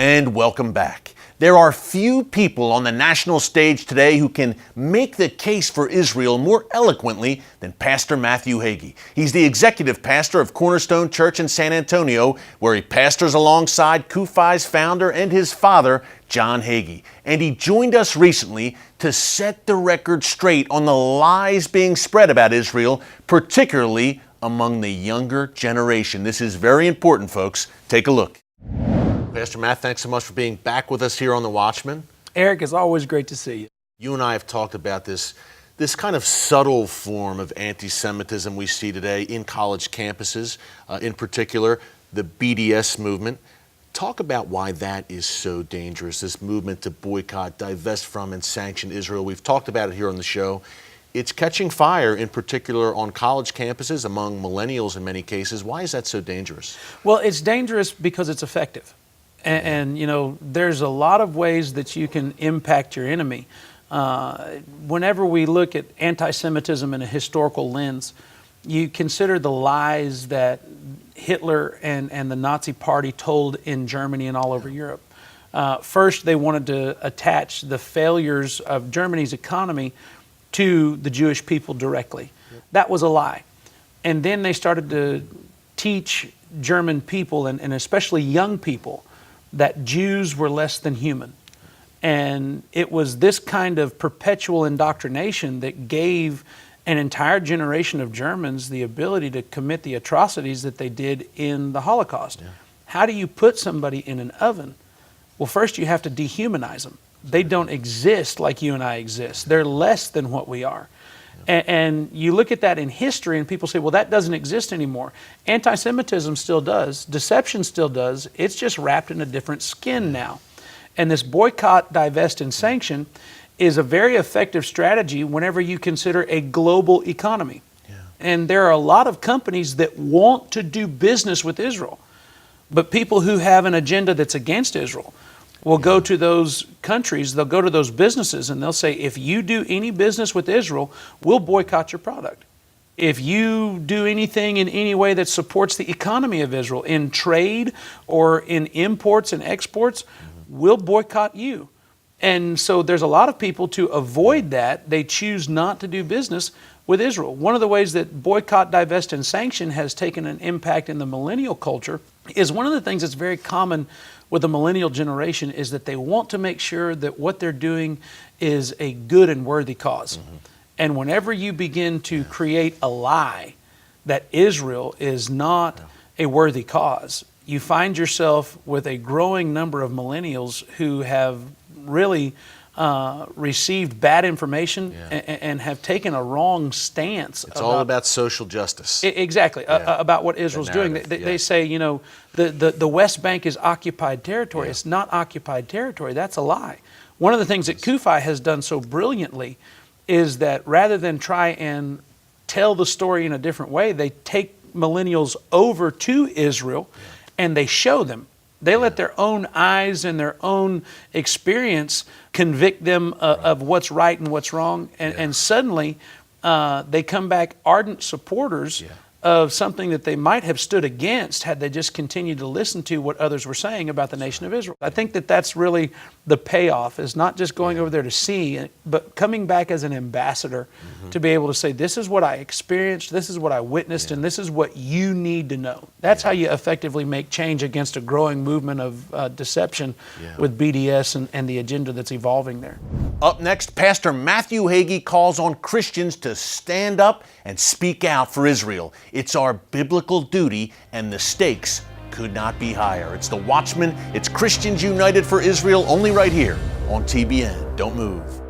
And welcome back. There are few people on the national stage today who can make the case for Israel more eloquently than Pastor Matthew Hagee. He's the executive pastor of Cornerstone Church in San Antonio, where he pastors alongside CUFI's founder and his father, John Hagee. And he joined us recently to set the record straight on the lies being spread about Israel, particularly among the younger generation. This is very important, folks. Take a look. Pastor Matt, thanks so much for being back with us here on The Watchman. Eric, it's always great to see you. You and I have talked about this kind of subtle form of anti-Semitism we see today in college campuses, in particular, the BDS movement. Talk about why that is so dangerous, this movement to boycott, divest from, and sanction Israel. We've talked about it here on the show. It's catching fire, in particular on college campuses, among millennials in many cases. Why is that so dangerous? Well, it's dangerous because it's effective. And you know, there's a lot of ways that you can impact your enemy. Whenever we look at anti-Semitism in a historical lens, you consider the lies that Hitler and the Nazi Party told in Germany and all over Europe. First, they wanted to attach the failures of Germany's economy to the Jewish people directly. That was a lie. And then they started to teach German people, and especially young people, that Jews were less than human. And it was this kind of perpetual indoctrination that gave an entire generation of Germans the ability to commit the atrocities that they did in the Holocaust. Yeah. How do you put somebody in an oven? Well, first you have to dehumanize them. They don't exist like you and I exist. They're less than what we are. And you look at that in history and people say, well, that doesn't exist anymore. Anti-Semitism still does. Deception still does. It's just wrapped in a different skin now. And this boycott, divest, and sanction is a very effective strategy whenever you consider a global economy. Yeah. And there are a lot of companies that want to do business with Israel. But people who have an agenda that's against Israel will go to those countries, they'll go to those businesses, and they'll say, if you do any business with Israel, we'll boycott your product. If you do anything in any way that supports the economy of Israel, in trade or in imports and exports, we'll boycott you. And so there's a lot of people, to avoid that, they choose not to do business with Israel. One of the ways that boycott, divest, and sanction has taken an impact in the millennial culture is one of the things that's very common with the millennial generation is that they want to make sure that what they're doing is a good and worthy cause. Mm-hmm. And whenever you begin to create a lie that Israel is not a worthy cause, you find yourself with a growing number of millennials who have really received bad information and have taken a wrong stance. It's all about social justice. Exactly, about what Israel's doing. They say, you know, the West Bank is occupied territory. Yeah. It's not occupied territory. That's a lie. One of the things that CUFI has done so brilliantly is that rather than try and tell the story in a different way, they take millennials over to Israel and they show them. They let their own eyes and their own experience convict them of what's right and what's wrong. And suddenly they come back ardent supporters of something that they might have stood against had they just continued to listen to what others were saying about the nation of Israel. I think that that's really the payoff, is not just going over there to see, but coming back as an ambassador to be able to say, this is what I experienced, this is what I witnessed, and this is what you need to know. That's how you effectively make change against a growing movement of deception with BDS and the agenda that's evolving there. Up next, Pastor Matthew Hagee calls on Christians to stand up and speak out for Israel. It's our biblical duty, and the stakes could not be higher. It's The Watchman. It's Christians United for Israel, only right here on TBN. Don't move.